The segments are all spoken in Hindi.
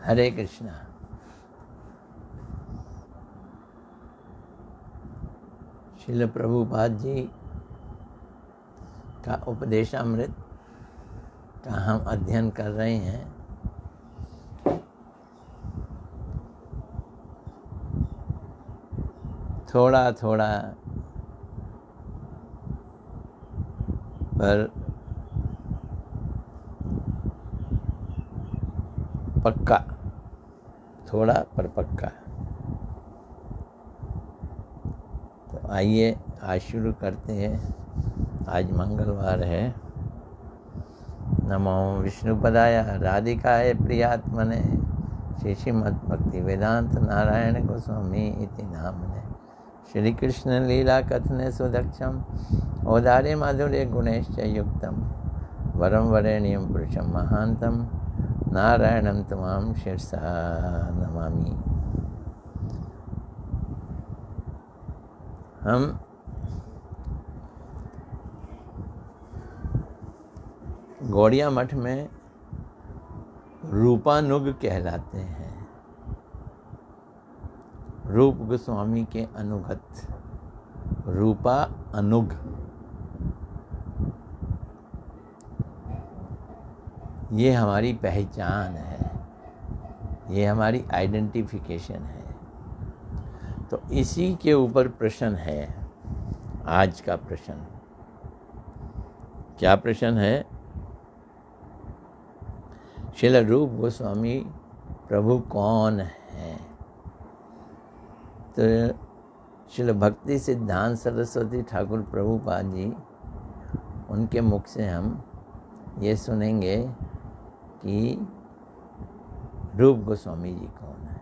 हरे कृष्णा। श्रील प्रभुपाद जी का उपदेशामृत का हम अध्ययन कर रहे हैं। थोड़ा थोड़ा पर पक्का, थोड़ा पर पक्का। तो आइए आज शुरू करते हैं। आज मंगलवार है। नमो विष्णुपदाय राधिकाय प्रियात्मने श्रीमद्भक्ति वेदांत नारायण गोस्वामी इति नामने। श्री कृष्ण लीला कथने सुदक्षम औदार्य माधुर्य गुणैश्च युक्तम वरम वरेण्यं पुरुषं महांतम नारायणं तमाम शिरसा नमामि। हम गौड़िया मठ में रूपानुग कहलाते हैं। रूप गोस्वामी के अनुगत, रूपा अनुग। ये हमारी पहचान है, ये हमारी आइडेंटिफिकेशन है। तो इसी के ऊपर प्रश्न है आज का प्रश्न। क्या प्रश्न है? श्रील रूप गोस्वामी प्रभु कौन है? तो श्रील भक्ति सिद्धांत सरस्वती ठाकुर प्रभुपाद जी, उनके मुख से हम ये सुनेंगे कि रूप गोस्वामी जी कौन है।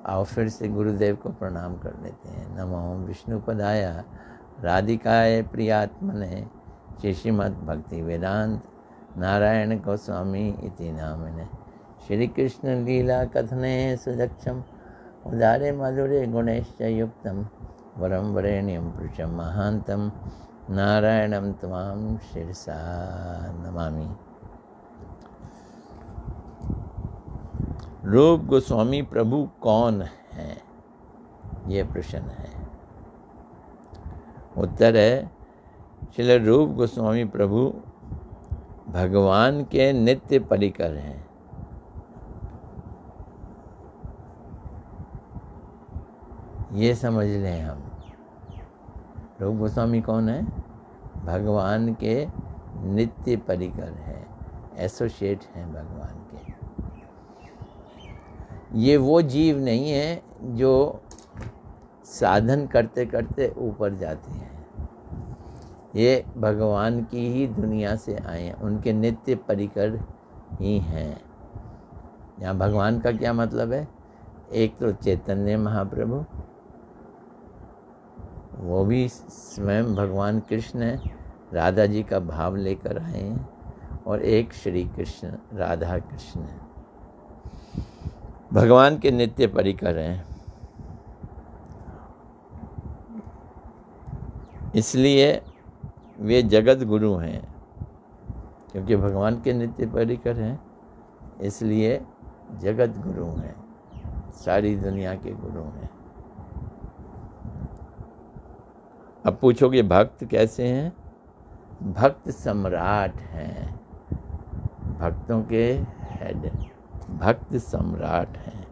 आओ फिर से गुरुदेव को प्रणाम कर लेते हैं। नमो विष्णुपदाय राधिकाय प्रियात्मने श्रीमद्भक्ति वेदांत नारायण गोस्वामी इति नामने। श्री कृष्ण लीला कथने सुदक्षम उदारे माधुर्य गुणैश्च युक्तम वरम वरेण्यं पुरुषं महांतम नारायणं तमाम शिरसा नमामि। रूप गोस्वामी प्रभु कौन है? ये प्रश्न है। उत्तर है, श्री रूप गोस्वामी प्रभु भगवान के नित्य परिकर हैं। ये समझ लें हम। रूप गोस्वामी कौन है? भगवान के नित्य परिकर है, एसोसिएट हैं भगवान के। ये वो जीव नहीं है जो साधन करते करते ऊपर जाते हैं। ये भगवान की ही दुनिया से आए हैं, उनके नित्य परिकर ही हैं। यहाँ भगवान का क्या मतलब है? एक तो चैतन्य महाप्रभु, वो भी स्वयं भगवान कृष्ण है, राधा जी का भाव लेकर आए हैं। और एक श्री कृष्ण, राधा कृष्ण है, भगवान के नित्य परिकर हैं। इसलिए वे जगत गुरु हैं। क्योंकि भगवान के नित्य परिकर हैं, इसलिए जगत गुरु हैं, सारी दुनिया के गुरु हैं। अब पूछोगे भक्त कैसे हैं? भक्त सम्राट हैं, भक्तों के हेड, भक्त सम्राट हैं।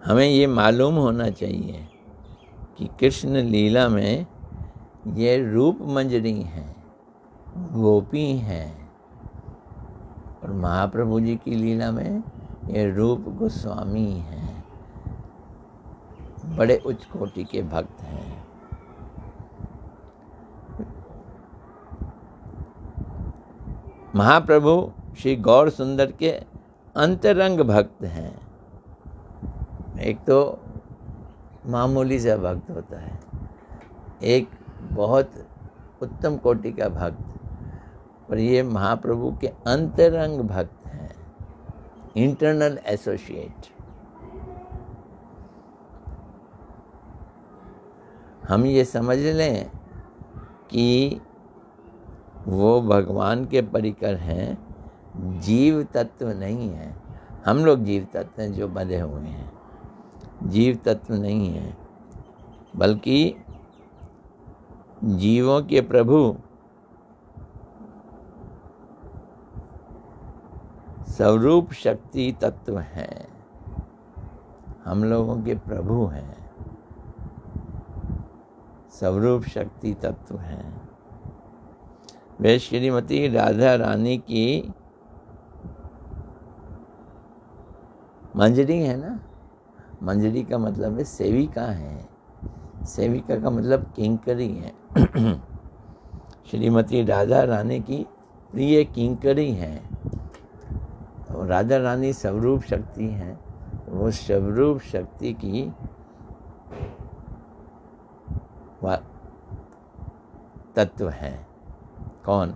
हमें ये मालूम होना चाहिए कि कृष्ण लीला में ये रूप मंजरी हैं, गोपी हैं, और महाप्रभु जी की लीला में ये रूप गोस्वामी हैं, बड़े उच्च कोटि के भक्त हैं। महाप्रभु श्री गौर सुंदर के अंतरंग भक्त हैं। एक तो मामूली सा भक्त होता है, एक बहुत उत्तम कोटि का भक्त, पर ये महाप्रभु के अंतरंग भक्त हैं, इंटरनल एसोसिएट। हम ये समझ लें कि वो भगवान के परिकर हैं, जीव तत्व नहीं है। हम लोग जीव तत्व हैं जो बंधे हुए हैं, जीव तत्व नहीं है, बल्कि जीवों के प्रभु स्वरूप शक्ति तत्व हैं, हम लोगों के प्रभु हैं, स्वरूप शक्ति तत्व हैं। वे श्रीमती राधा रानी की मंजरी है ना। मंजरी का मतलब है सेविका है, सेविका का मतलब किंकरी है। श्रीमती राधा रानी की प्रिय किंकरी हैं। तो राधा रानी स्वरूप शक्ति हैं, वो स्वरूप शक्ति की तत्व है। कौन?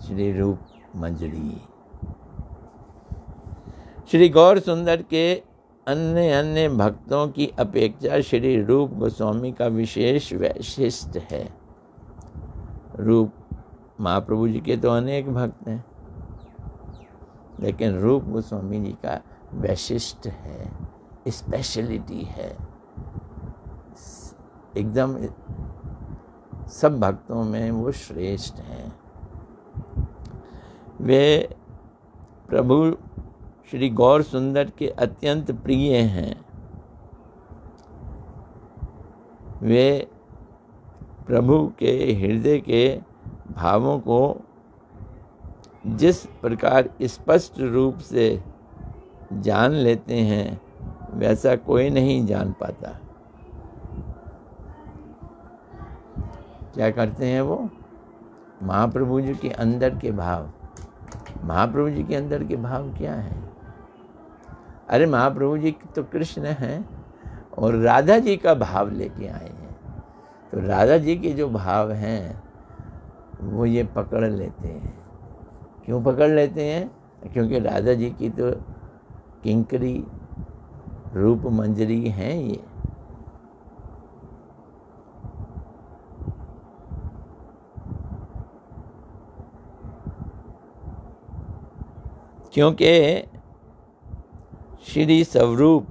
श्री रूप मंजरी। श्री गौर सुंदर के अन्य अन्य भक्तों की अपेक्षा श्री रूप गोस्वामी का विशेष वैशिष्ट है। रूप महाप्रभु जी के तो अनेक भक्त हैं, लेकिन रूप गोस्वामी जी का वैशिष्ट है, स्पेशलिटी है। एकदम सब भक्तों में वो श्रेष्ठ हैं। वे प्रभु श्री गौर सुंदर के अत्यंत प्रिय हैं। वे प्रभु के हृदय के भावों को जिस प्रकार स्पष्ट रूप से जान लेते हैं, वैसा कोई नहीं जान पाता। क्या करते हैं वो? महाप्रभु जी के अंदर के भाव। महाप्रभु जी के अंदर के भाव क्या हैं? अरे महाप्रभु जी तो कृष्ण हैं और राधा जी का भाव लेके आए हैं। तो राधा जी के जो भाव हैं वो ये पकड़ लेते हैं। क्यों पकड़ लेते हैं? क्योंकि राधा जी की तो किंकरी रूप मंजरी हैं ये। क्योंकि श्री स्वरूप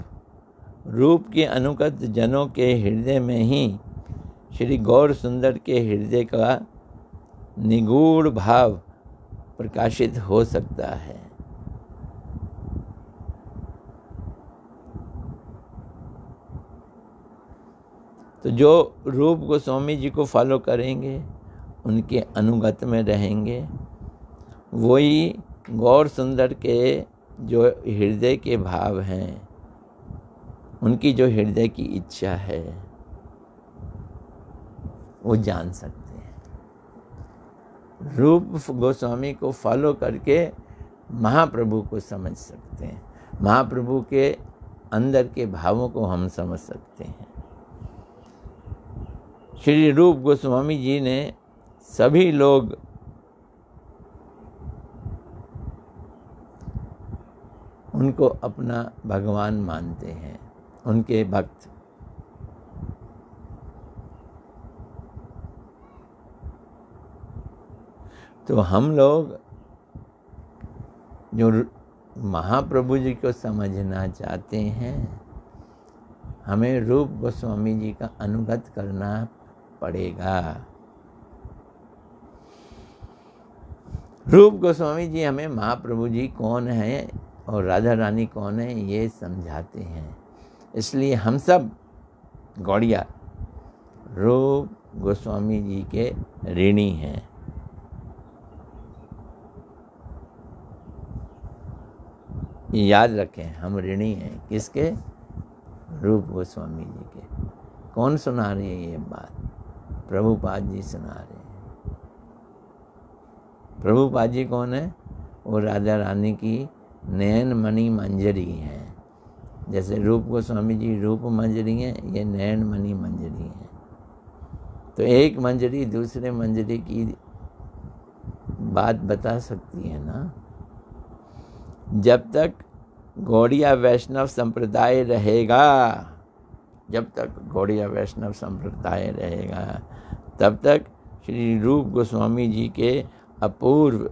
रूप के अनुगत जनों के हृदय में ही श्री गौर सुंदर के हृदय का निगूढ़ भाव प्रकाशित हो सकता है। तो जो रूप गोस्वामी जी को फॉलो करेंगे, उनके अनुगत में रहेंगे, वही गौर सुंदर के जो हृदय के भाव हैं, उनकी जो हृदय की इच्छा है, वो जान सकते हैं। रूप गोस्वामी को फॉलो करके महाप्रभु को समझ सकते हैं। महाप्रभु के अंदर के भावों को हम समझ सकते हैं। श्री रूप गोस्वामी जी ने सभी लोग उनको अपना भगवान मानते हैं, उनके भक्त। तो हम लोग जो महाप्रभु जी को समझना चाहते हैं, हमें रूप गोस्वामी जी का अनुगत करना पड़ेगा। रूप गोस्वामी जी हमें महाप्रभु जी कौन है और राधा रानी कौन है ये समझाते हैं। इसलिए हम सब गौड़िया रूप गोस्वामी जी के ऋणी हैं। ये याद रखें, हम ऋणी हैं किसके? रूप गोस्वामी जी के। कौन सुना रहे हैं ये बात? प्रभुपाद जी सुना रहे हैं। प्रभुपाद जी कौन है? वो राधा रानी की नयन मणि मंजरी हैं। जैसे रूप गोस्वामी जी रूप मंजरी हैं, ये नयन मणि मंजरी हैं। तो एक मंजरी दूसरे मंजरी की बात बता सकती है ना। जब तक गौड़िया वैष्णव संप्रदाय रहेगा, जब तक गौड़िया वैष्णव संप्रदाय रहेगा, तब तक श्री रूप गोस्वामी जी के अपूर्व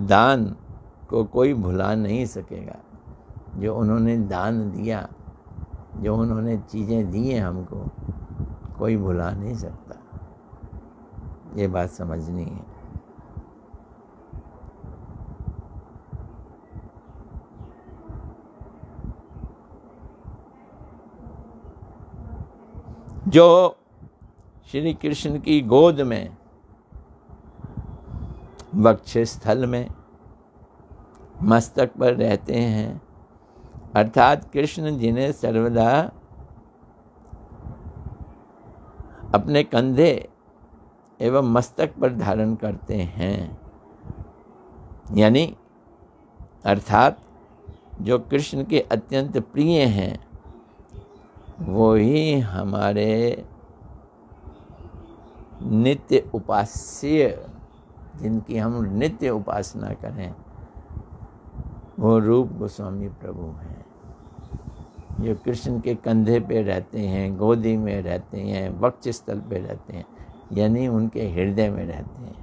दान को कोई भुला नहीं सकेगा। जो उन्होंने दान दिया, जो उन्होंने चीज़ें दी हैं हमको, कोई भुला नहीं सकता। ये बात समझनी है। जो श्री कृष्ण की गोद में, वक्षस्थल में, मस्तक पर रहते हैं, अर्थात कृष्ण जिन्हें सर्वदा अपने कंधे एवं मस्तक पर धारण करते हैं, यानी अर्थात जो कृष्ण के अत्यंत प्रिय हैं, वो ही हमारे नित्य उपास्य, जिनकी हम नित्य उपासना करें, वो रूप गोस्वामी प्रभु हैं। जो कृष्ण के कंधे पे रहते हैं, गोदी में रहते हैं, वक्षस्थल पे रहते हैं, यानी उनके हृदय में रहते हैं।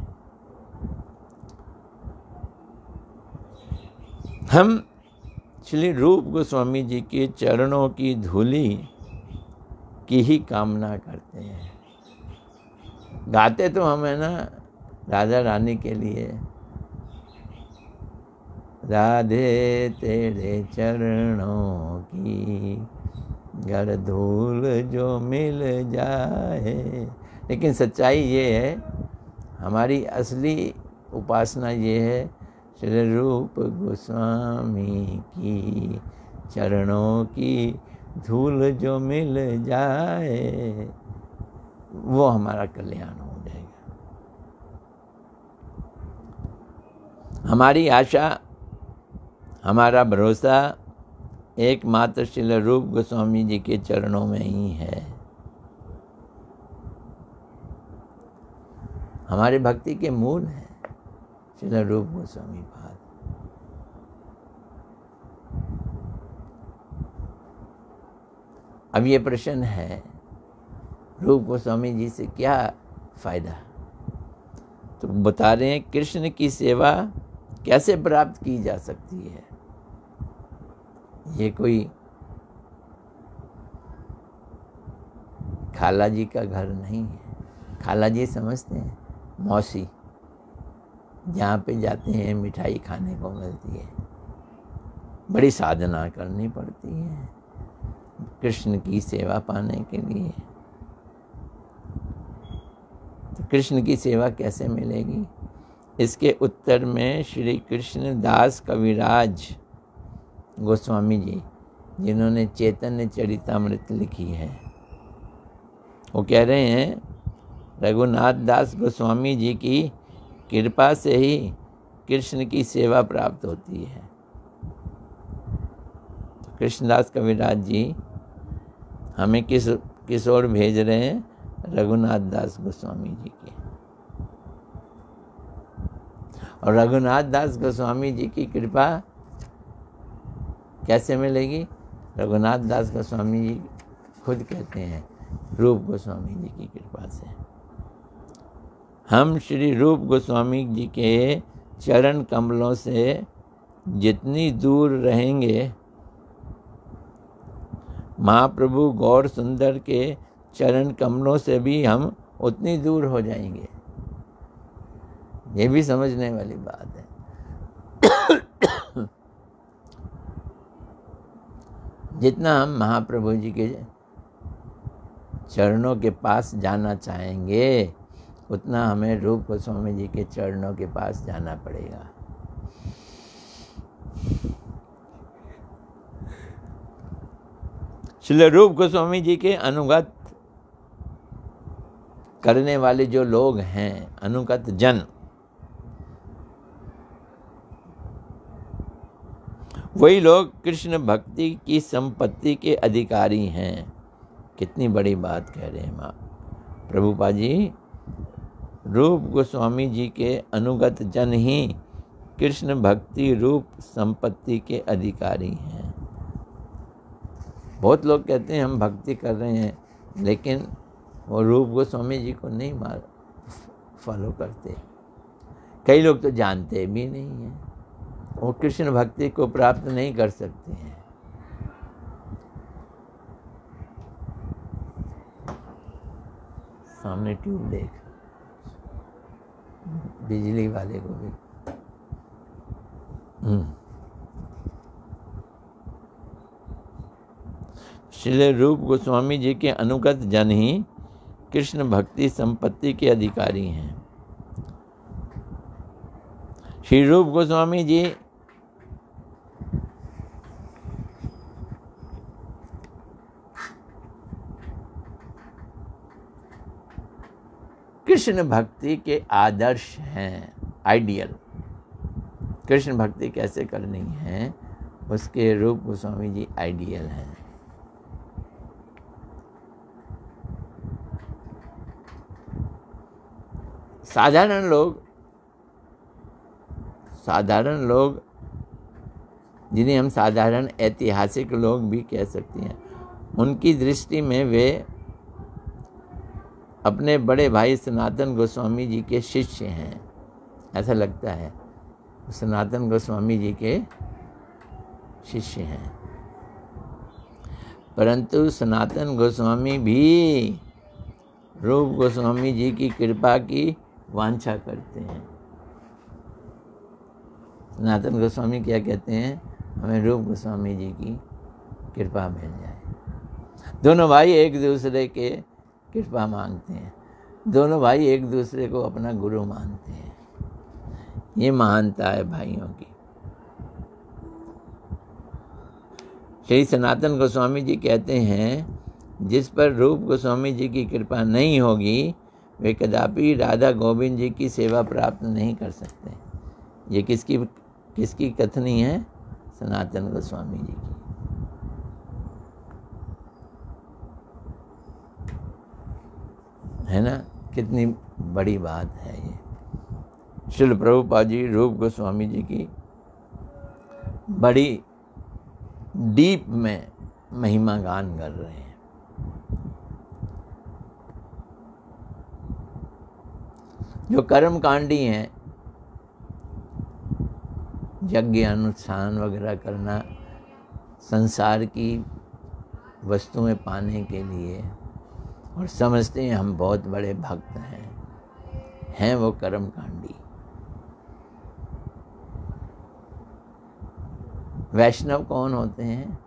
हम श्री रूप गोस्वामी जी के चरणों की धूली की ही कामना करते हैं। गाते तो हम है ना राधा रानी के लिए, राधे तेरे चरणों की गर धूल जो मिल जाए, लेकिन सच्चाई ये है, हमारी असली उपासना ये है, श्री रूप गोस्वामी की चरणों की धूल जो मिल जाए, वो हमारा कल्याण हो जाएगा। हमारी आशा, हमारा भरोसा एकमात्र श्री रूप गोस्वामी जी के चरणों में ही है। हमारी भक्ति के मूल हैं श्री रूप गोस्वामी पाद। अब ये प्रश्न है, रूप गोस्वामी जी से क्या फायदा? तो बता रहे हैं कृष्ण की सेवा कैसे प्राप्त की जा सकती है। ये कोई खाला जी का घर नहीं है। खाला जी समझते हैं मौसी, जहाँ पे जाते हैं मिठाई खाने को मिलती है, बड़ी साधना करनी पड़ती है कृष्ण की सेवा पाने के लिए। तो कृष्ण की सेवा कैसे मिलेगी? इसके उत्तर में श्री कृष्ण दास कविराज गोस्वामी जी, जिन्होंने चैतन्य चरितामृत लिखी है, वो कह रहे हैं रघुनाथ दास गोस्वामी जी की कृपा से ही कृष्ण की सेवा प्राप्त होती है। तो कृष्णदास कविराज जी हमें किस ओर भेज रहे हैं? रघुनाथ दास गोस्वामी जी के। और रघुनाथ दास गोस्वामी जी की कृपा कैसे मिलेगी? रघुनाथ दास गोस्वामी जी खुद कहते हैं रूप गोस्वामी जी की कृपा से। हम श्री रूप गोस्वामी जी के चरण कमलों से जितनी दूर रहेंगे, महाप्रभु गौर सुंदर के चरण कमलों से भी हम उतनी दूर हो जाएंगे। ये भी समझने वाली बात है। जितना हम महाप्रभु जी के चरणों के पास जाना चाहेंगे, उतना हमें रूप गोस्वामी जी के चरणों के पास जाना पड़ेगा। श्री रूप गोस्वामी जी के अनुगत करने वाले जो लोग हैं, अनुगत जन, वही लोग कृष्ण भक्ति की संपत्ति के अधिकारी हैं। कितनी बड़ी बात कह रहे हैं माँ प्रभुपाद जी। रूप गोस्वामी जी के अनुगत जन ही कृष्ण भक्ति रूप संपत्ति के अधिकारी हैं। बहुत लोग कहते हैं हम भक्ति कर रहे हैं, लेकिन वो रूप गोस्वामी जी को नहीं फॉलो करते। कई लोग तो जानते भी नहीं हैं, वो कृष्ण भक्ति को प्राप्त नहीं कर सकते हैं। सामने ट्यूब देख, बिजली वाले को भी। श्री रूप गोस्वामी जी के अनुगत जन ही कृष्ण भक्ति संपत्ति के अधिकारी हैं। श्री रूप गोस्वामी जी कृष्ण भक्ति के आदर्श हैं, आइडियल। कृष्ण भक्ति कैसे करनी है उसके रूप गोस्वामी जी आइडियल हैं। साधारण लोग जिन्हें हम साधारण ऐतिहासिक लोग भी कह सकते हैं, उनकी दृष्टि में वे अपने बड़े भाई सनातन गोस्वामी जी के शिष्य हैं। ऐसा लगता है सनातन गोस्वामी जी के शिष्य हैं, परंतु सनातन गोस्वामी भी रूप गोस्वामी जी की कृपा की वांछा करते हैं। सनातन गोस्वामी क्या कहते हैं? हमें रूप गोस्वामी जी की कृपा मिल जाए। दोनों भाई एक दूसरे के कृपा मांगते हैं, दोनों भाई एक दूसरे को अपना गुरु मानते हैं। ये महानता है भाइयों की। श्री सनातन गोस्वामी जी कहते हैं, जिस पर रूप गोस्वामी जी की कृपा नहीं होगी वे कदापि राधा गोविंद जी की सेवा प्राप्त नहीं कर सकते। ये किसकी कथनी है? सनातन गोस्वामी जी की। है ना, कितनी बड़ी बात है ये। श्रील प्रभुपाद जी रूप गोस्वामी जी की बड़ी डीप में महिमा गान कर रहे हैं। जो कर्म कांडी हैं, यज्ञ अनुष्ठान वगैरह करना संसार की वस्तुएं पाने के लिए, और समझते हैं हम बहुत बड़े भक्त हैं वो कर्म कांडी। वैष्णव कौन होते हैं?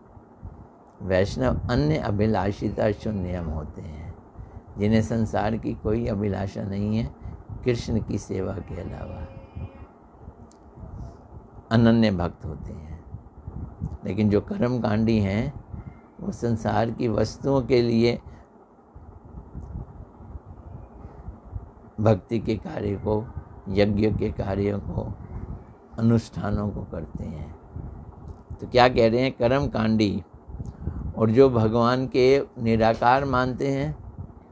वैष्णव अन्य अभिलाषिता शून्यम होते हैं, जिन्हें संसार की कोई अभिलाषा नहीं है कृष्ण की सेवा के अलावा। अनन्य भक्त होते हैं। लेकिन जो कर्म कांडी हैं वो संसार की वस्तुओं के लिए भक्ति के कार्य को, यज्ञ के कार्यों को, अनुष्ठानों को करते हैं। तो क्या कह रहे हैं? कर्म कांडी और जो भगवान के निराकार मानते हैं,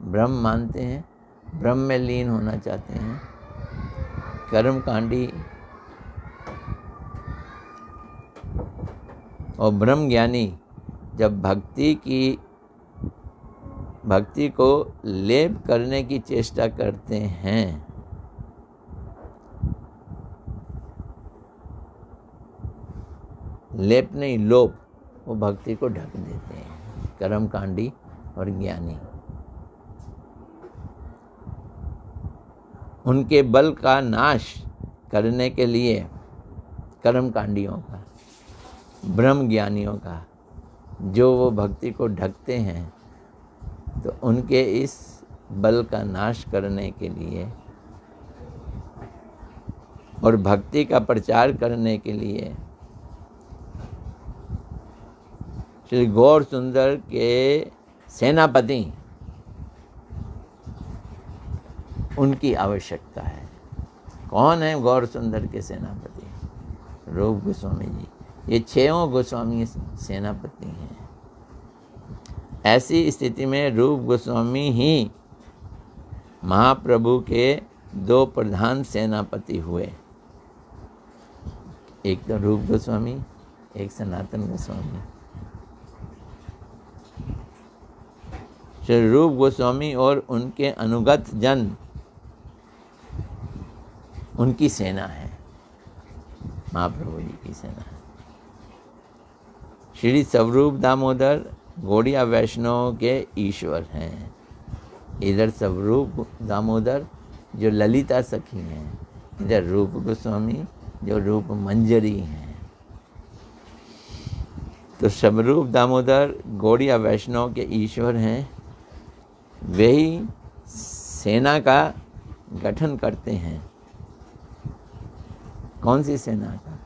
ब्रह्म मानते हैं, ब्रह्म में लीन होना चाहते हैं, कर्म कांडी और ब्रह्म ज्ञानी जब भक्ति को लेप करने की चेष्टा करते हैं, लेप नहीं लोप, वो भक्ति को ढक देते हैं। कर्म कांडी और ज्ञानी उनके बल का नाश करने के लिए, कर्म कांडियों का, ब्रह्म ज्ञानियों का, जो वो भक्ति को ढकते हैं, तो उनके इस बल का नाश करने के लिए और भक्ति का प्रचार करने के लिए श्री गौर सुंदर के सेनापति उनकी आवश्यकता है। कौन है गौर सुंदर के सेनापति? रूप गोस्वामी जी। ये 6 गोस्वामी सेनापति हैं। ऐसी स्थिति में रूप गोस्वामी ही महाप्रभु के 2 प्रधान सेनापति हुए। एक तो रूप गोस्वामी, एक सनातन गोस्वामी। श्री रूप गोस्वामी और उनके अनुगत जन उनकी सेना है, महाप्रभु जी की सेना है। श्री स्वरूप दामोदर गौड़िया वैष्णव के ईश्वर हैं। इधर स्वरूप दामोदर जो ललिता सखी हैं, इधर रूप गोस्वामी जो रूप मंजरी हैं। तो स्वरूप दामोदर गौड़िया वैष्णव के ईश्वर हैं। वही सेना का गठन करते हैं। कौन सी सेना का?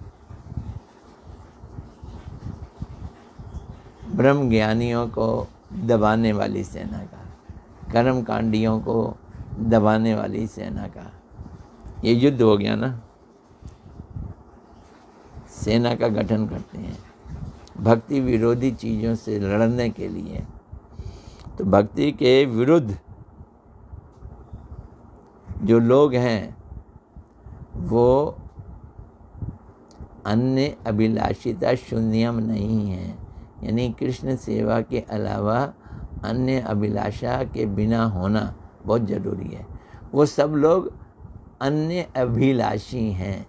ब्रह्म ज्ञानियों को दबाने वाली सेना का, कर्म कांडियों को दबाने वाली सेना का। ये युद्ध हो गया ना। सेना का गठन करते हैं भक्ति विरोधी चीज़ों से लड़ने के लिए। तो भक्ति के विरुद्ध जो लोग हैं वो अन्य अभिलाषिता शून्यम नहीं है, यानी कृष्ण सेवा के अलावा अन्य अभिलाषा के बिना होना बहुत ज़रूरी है। वो सब लोग अन्य अभिलाषी हैं।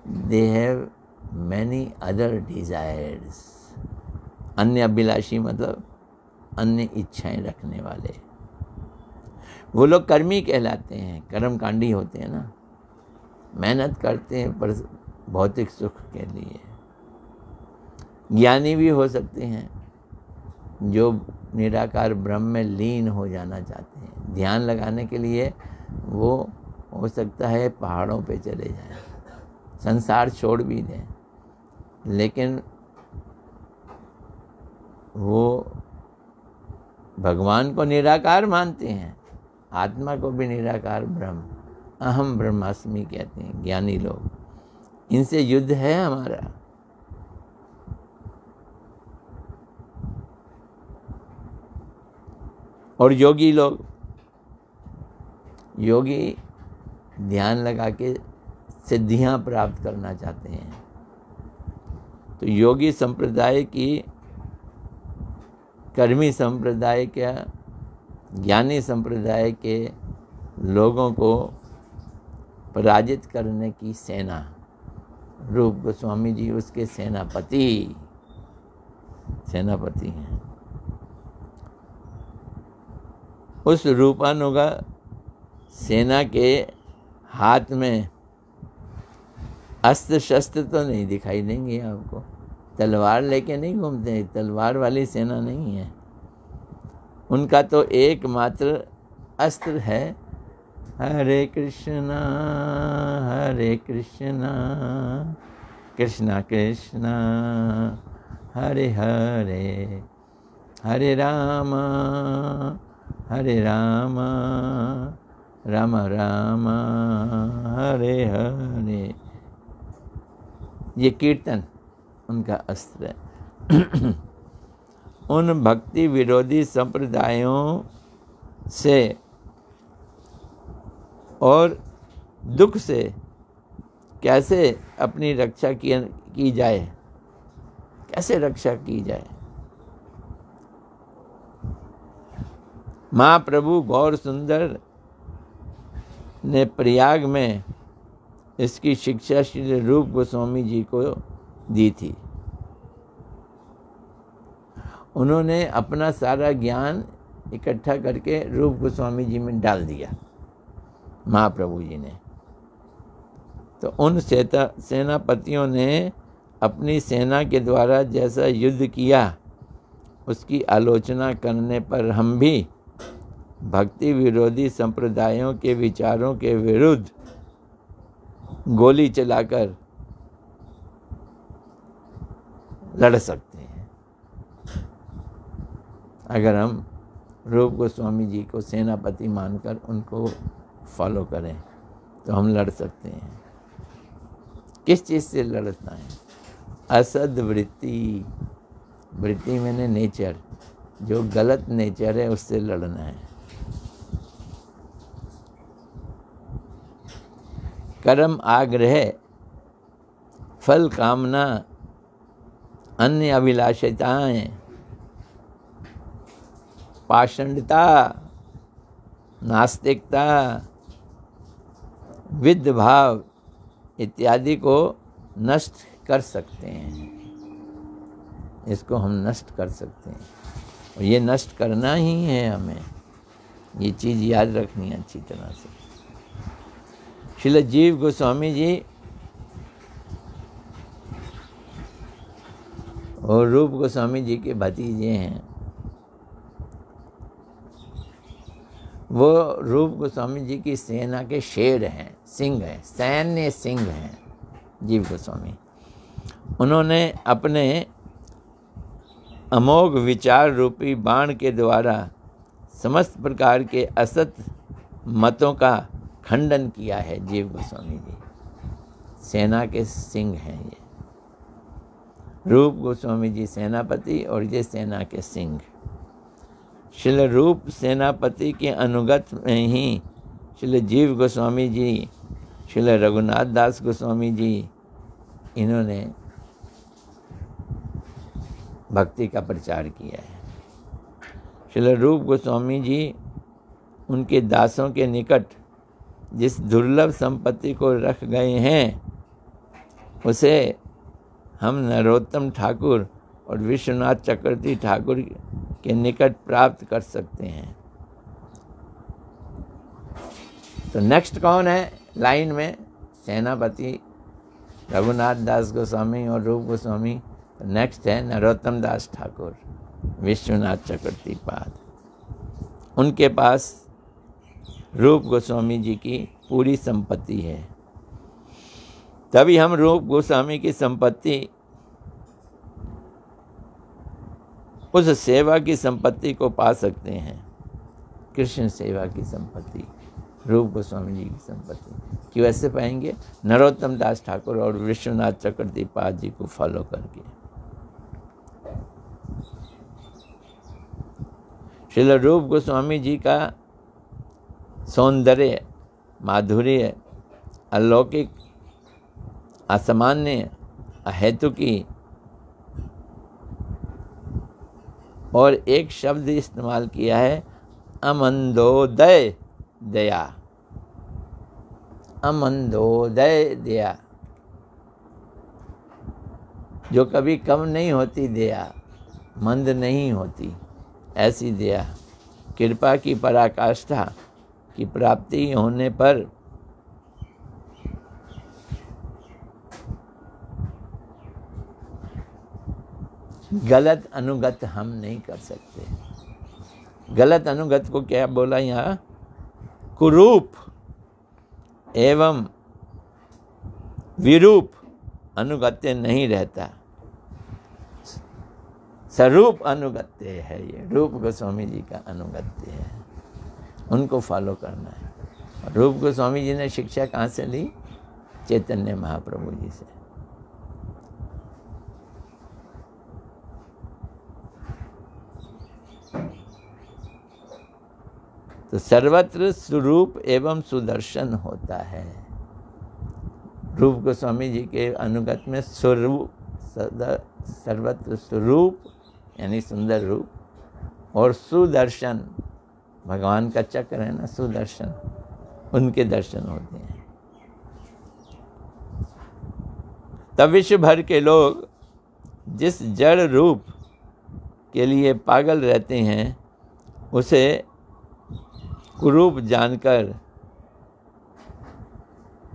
They have many other desires. अन्य अभिलाषी मतलब अन्य इच्छाएं रखने वाले। वो लोग कर्मी कहलाते हैं, कर्मकांडी होते हैं ना। मेहनत करते हैं पर भौतिक सुख के लिए। ज्ञानी भी हो सकते हैं जो निराकार ब्रह्म में लीन हो जाना चाहते हैं। ध्यान लगाने के लिए वो हो सकता है पहाड़ों पे चले जाएं, संसार छोड़ भी दें, लेकिन वो भगवान को निराकार मानते हैं, आत्मा को भी निराकार ब्रह्म, अहम ब्रह्मास्मि कहते हैं ज्ञानी लोग। इनसे युद्ध है हमारा। और योगी लोग, योगी ध्यान लगा के सिद्धियां प्राप्त करना चाहते हैं। तो योगी संप्रदाय की, कर्मी संप्रदाय के, ज्ञानी संप्रदाय के लोगों को पराजित करने की सेना, रूप गोस्वामी जी उसके सेनापति हैं। उस रूपानुगा सेना के हाथ में अस्त्र शस्त्र तो नहीं दिखाई देंगे आपको। तलवार लेके नहीं घूमते, तलवार वाली सेना नहीं है। उनका तो एकमात्र अस्त्र है हरे कृष्णा कृष्णा कृष्णा हरे हरे, हरे राम राम राम हरे हरे। ये कीर्तन उनका अस्त्र है। उन भक्ति विरोधी संप्रदायों से और दुख से कैसे अपनी रक्षा की जाए, कैसे रक्षा की जाए। महाप्रभु गौर सुंदर ने प्रयाग में इसकी शिक्षा श्री रूप गोस्वामी जी को दी थी। उन्होंने अपना सारा ज्ञान इकट्ठा करके रूप गोस्वामी जी में डाल दिया महाप्रभु जी ने। तो उन सेनापतियों ने अपनी सेना के द्वारा जैसा युद्ध किया उसकी आलोचना करने पर हम भी भक्ति विरोधी संप्रदायों के विचारों के विरुद्ध गोली चलाकर लड़ सकते हैं। अगर हम रूप गोस्वामी जी को सेनापति मानकर उनको फॉलो करें तो हम लड़ सकते हैं। किस चीज़ से लड़ना है? असद वृत्ति, वृत्ति मैंने नेचर, जो गलत नेचर है उससे लड़ना है। कर्म आग्रह, फल कामना, अन्य अभिलाषिताएं, पाषंडता, नास्तिकता, विद्ध भाव इत्यादि को नष्ट कर सकते हैं। इसको हम नष्ट कर सकते हैं और ये नष्ट करना ही है हमें। ये चीज़ याद रखनी है अच्छी तरह से। श्रील जीव गोस्वामी जी और रूप गोस्वामी जी के भतीजे हैं। वो रूप गोस्वामी जी की सेना के शेर हैं, सिंह हैं, सैन्य सिंह हैं जीव गोस्वामी। उन्होंने अपने अमोघ विचार रूपी बाण के द्वारा समस्त प्रकार के असत मतों का खंडन किया है। जीव गोस्वामी जी सेना के सिंह हैं। ये रूप गोस्वामी जी सेनापति और ये सेना के सिंह। श्रील रूप सेनापति के अनुगत में ही श्रील जीव गोस्वामी जी, श्रील रघुनाथ दास गोस्वामी जी, इन्होंने भक्ति का प्रचार किया है। श्रील रूप गोस्वामी जी उनके दासों के निकट जिस दुर्लभ संपत्ति को रख गए हैं उसे हम नरोत्तम ठाकुर और विश्वनाथ चक्रवर्ती ठाकुर के निकट प्राप्त कर सकते हैं। तो नेक्स्ट कौन है लाइन में? सेनापति रघुनाथ दास गोस्वामी और रूप गोस्वामी। नेक्स्ट है नरोत्तम दास ठाकुर, विश्वनाथ चक्रवर्ती पाद। उनके पास रूप गोस्वामी जी की पूरी संपत्ति है। तभी हम रूप गोस्वामी की संपत्ति, उस सेवा की संपत्ति को पा सकते हैं। कृष्ण सेवा की संपत्ति, रूप गोस्वामी जी की संपत्ति क्यों ऐसे पाएंगे? नरोत्तम दास ठाकुर और विश्वनाथ चक्रवर्ती पाद जी को फॉलो करके। श्रील रूप गोस्वामी जी का सौंदर्य, माधुर्य, अलौकिक, असामान्य, अहेतुकी और एक शब्द इस्तेमाल किया है, अमंदोदय दया। अमंदोदय दया, जो कभी कम नहीं होती दया, मंद नहीं होती, ऐसी दया। कृपा की पराकाष्ठा की प्राप्ति होने पर गलत अनुगत हम नहीं कर सकते। गलत अनुगत को क्या बोला यहाँ? कुरूप एवं विरूप अनुगत्य नहीं रहता, स्वरूप अनुगत्य है। ये रूप गोस्वामी जी का अनुगत्य है, उनको फॉलो करना है। और रूप गोस्वामी जी ने शिक्षा कहाँ से ली? चैतन्य महाप्रभु जी से। तो सर्वत्र स्वरूप एवं सुदर्शन होता है। रूप गोस्वामी जी के अनुगत में स्वरूप, सर्वत्र स्वरूप यानी सुंदर रूप, और सुदर्शन, भगवान का चक्र है ना सुदर्शन, उनके दर्शन होते हैं। तब विश्व भर के लोग जिस जड़ रूप के लिए पागल रहते हैं उसे कुरूप जानकर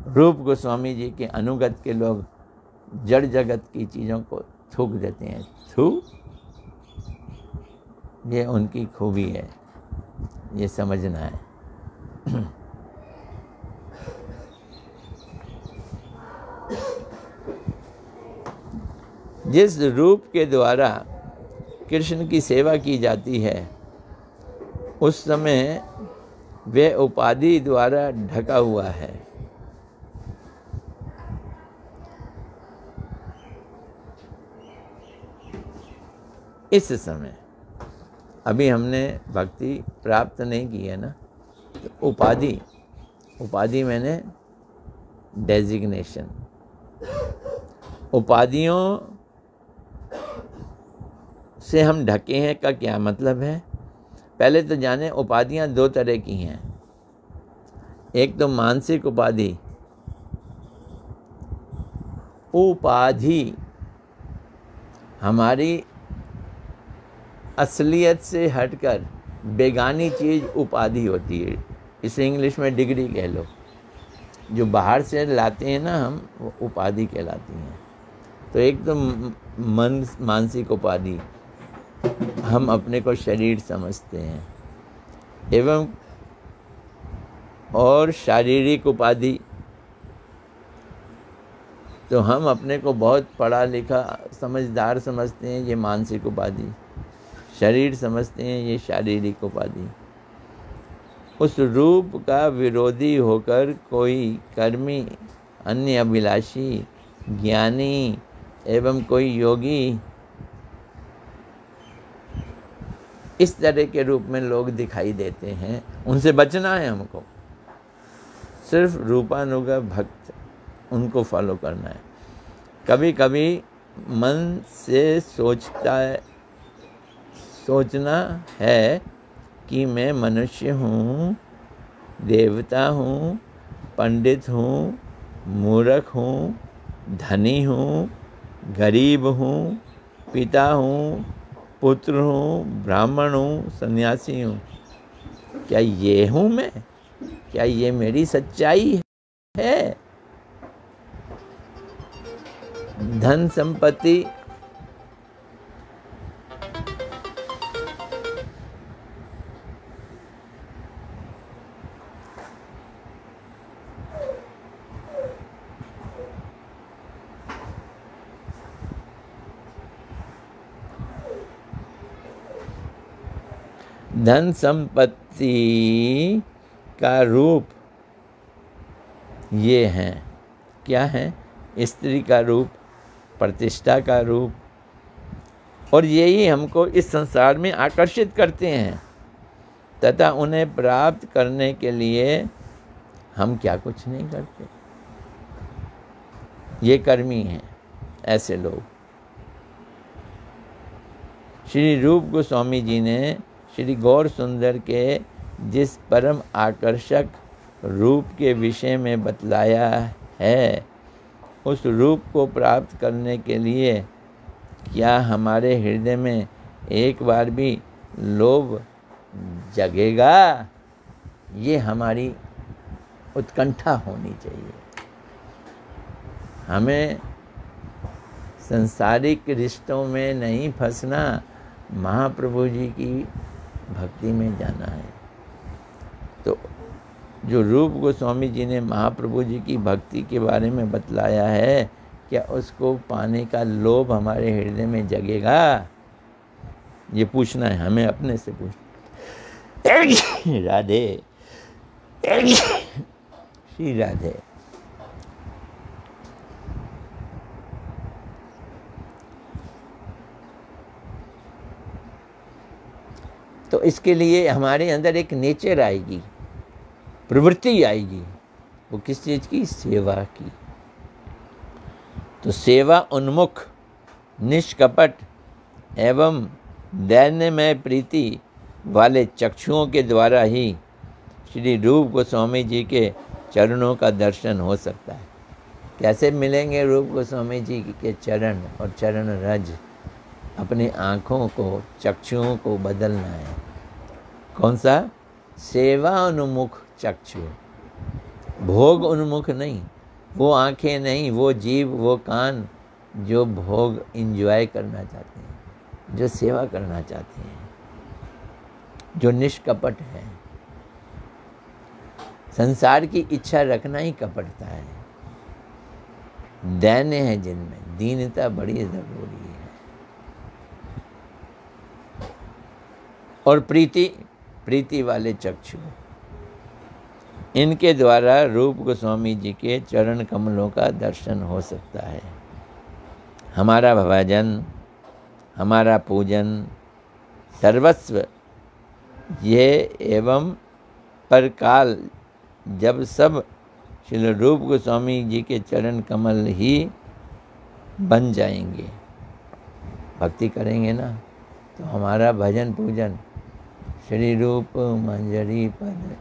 रूप गोस्वामी जी के अनुगत के लोग जड़ जगत की चीज़ों को थूक देते हैं। थू, ये उनकी खूबी है, ये समझना है। जिस रूप के द्वारा कृष्ण की सेवा की जाती है उस समय वे उपाधि द्वारा ढका हुआ है। इस समय अभी हमने भक्ति प्राप्त नहीं की है ना, तो उपाधि मैंने डेजिग्नेशन। उपाधियों से हम ढके हैं का क्या मतलब है? पहले तो जाने उपाधियां दो तरह की हैं। एक तो मानसिक उपाधि। उपाधि हमारी असलियत से हटकर बेगानी चीज़ उपाधि होती है। इसे इंग्लिश में डिग्री कह लो। जो बाहर से लाते हैं ना हम, वो उपाधि कहलाती हैं। तो एक तो मानसिक उपाधि, हम अपने को शरीर समझते हैं, एवं और शारीरिक उपाधि, तो हम अपने को बहुत पढ़ा लिखा समझदार समझते हैं, ये मानसिक उपाधि। शरीर समझते हैं, ये शारीरिक उपाधि। उस रूप का विरोधी होकर कोई कर्मी, अन्य अभिलाषी, ज्ञानी एवं कोई योगी, इस तरह के रूप में लोग दिखाई देते हैं। उनसे बचना है हमको। सिर्फ रूपानुगा भक्त, उनको फॉलो करना है। कभी कभी मन से सोचना है कि मैं मनुष्य हूँ, देवता हूँ, पंडित हूँ, मूर्ख हूँ, धनी हूँ, गरीब हूँ, पिता हूँ, पुत्र हूँ, ब्राह्मण हूँ, सन्यासी हूँ। क्या ये हूँ मैं? क्या ये मेरी सच्चाई है? धन संपत्ति धन संपत्ति का रूप ये हैं। क्या है? स्त्री का रूप, प्रतिष्ठा का रूप, और यही हमको इस संसार में आकर्षित करते हैं। तथा उन्हें प्राप्त करने के लिए हम क्या कुछ नहीं करते। ये कर्मी हैं ऐसे लोग। श्री रूप गोस्वामी जी ने श्री गौर सुंदर के जिस परम आकर्षक रूप के विषय में बतलाया है, उस रूप को प्राप्त करने के लिए क्या हमारे हृदय में एक बार भी लोभ जगेगा? ये हमारी उत्कंठा होनी चाहिए। हमें सांसारिक रिश्तों में नहीं फंसना, महाप्रभु जी की भक्ति में जाना है। तो जो रूप गोस्वामी जी ने महाप्रभु जी की भक्ति के बारे में बतलाया है, क्या उसको पाने का लोभ हमारे हृदय में जगेगा? ये पूछना है हमें, अपने से पूछना। राधे श्री राधे। तो इसके लिए हमारे अंदर एक नेचर आएगी, प्रवृत्ति आएगी। वो किस चीज़ की? सेवा की। तो सेवा उन्मुख, निष्कपट एवं दैन्यमय प्रीति वाले चक्षुओं के द्वारा ही श्री रूप गोस्वामी जी के चरणों का दर्शन हो सकता है। कैसे मिलेंगे रूप गोस्वामी जी के चरण और चरण रज? अपनी आँखों को, चक्षुओं को बदलना है। कौन सा? सेवा उन्मुख चक्षु, भोग उन्मुख नहीं। वो आँखें नहीं, वो जीव, वो कान जो भोग एंजॉय करना चाहते हैं, जो सेवा करना चाहते हैं, जो निष्कपट है। संसार की इच्छा रखना ही कपटता है। दैन्य है जिनमें, दीनता बड़ी ज़रूरी है। और प्रीति वाले चक्षु, इनके द्वारा रूप गोस्वामी जी के चरण कमलों का दर्शन हो सकता है। हमारा भजन, हमारा पूजन, सर्वस्व ये एवं परकाल जब सब श्री रूप गोस्वामी जी के चरण कमल ही बन जाएंगे, भक्ति करेंगे ना, तो हमारा भजन पूजन श्री रूप मंजरी पद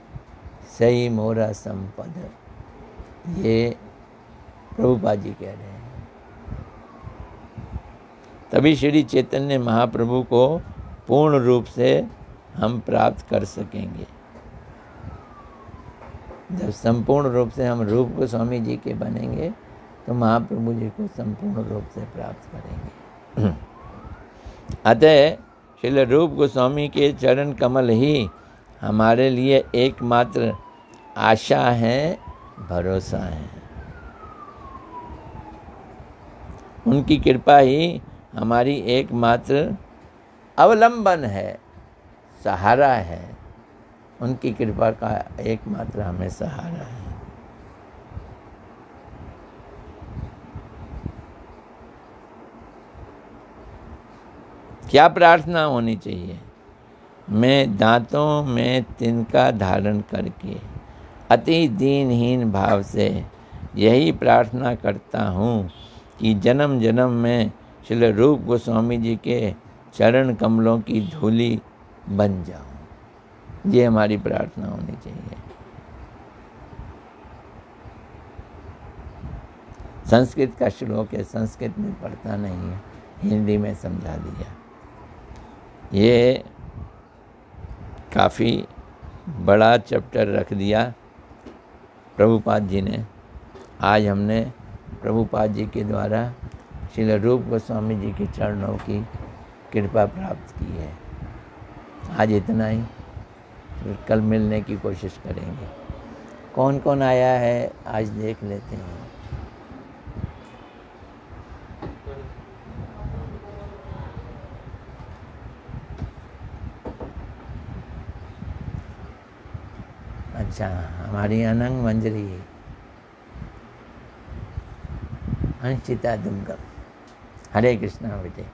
सही मोरा संपद, ये प्रभुपाद जी कह रहे हैं। तभी श्री चैतन्य महाप्रभु को पूर्ण रूप से हम प्राप्त कर सकेंगे। जब संपूर्ण रूप से हम रूप गोस्वामी जी के बनेंगे तो महाप्रभु जी को संपूर्ण रूप से प्राप्त करेंगे। अतः श्रील रूप गोस्वामी के चरण कमल ही हमारे लिए एकमात्र आशा है, भरोसा है। उनकी कृपा ही हमारी एकमात्र अवलंबन है, सहारा है। उनकी कृपा का एकमात्र हमें सहारा है। क्या प्रार्थना होनी चाहिए? मैं दांतों में तिनका धारण करके अति दीनहीन भाव से यही प्रार्थना करता हूँ कि जन्म जन्म में श्री रूप गोस्वामी जी के चरण कमलों की धूली बन जाऊं। ये हमारी प्रार्थना होनी चाहिए। संस्कृत का श्लोक है, संस्कृत में पढ़ता नहीं है, हिंदी में समझा दिया। ये काफ़ी बड़ा चैप्टर रख दिया प्रभुपाद जी ने। आज हमने प्रभुपाद जी के द्वारा श्री रूप गोस्वामी जी के चरणों की कृपा प्राप्त की है। आज इतना ही, फिर कल मिलने की कोशिश करेंगे। कौन कौन आया है आज देख लेते हैं। अच्छा, हमारी अनंग मंजरी हंसिता दुर्गम, हरे कृष्णा बेटे।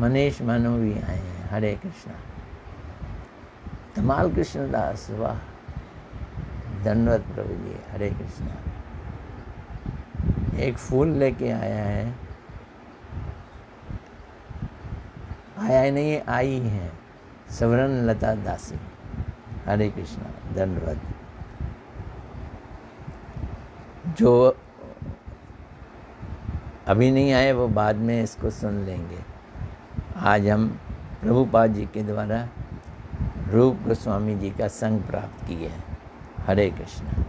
मनीष मानो भी आए हैं, हरे कृष्णा। धमाल कृष्णदास, वाह, धन्यवाद प्रभु जी, हरे कृष्णा। एक फूल लेके आया है, आया नहीं, आई है, सवरण लता दासी, हरे कृष्णा, धन्यवाद। जो अभी नहीं आए वो बाद में इसको सुन लेंगे। आज हम प्रभुपाद जी के द्वारा रूप गोस्वामी जी का संग प्राप्त किए हैं। हरे कृष्णा।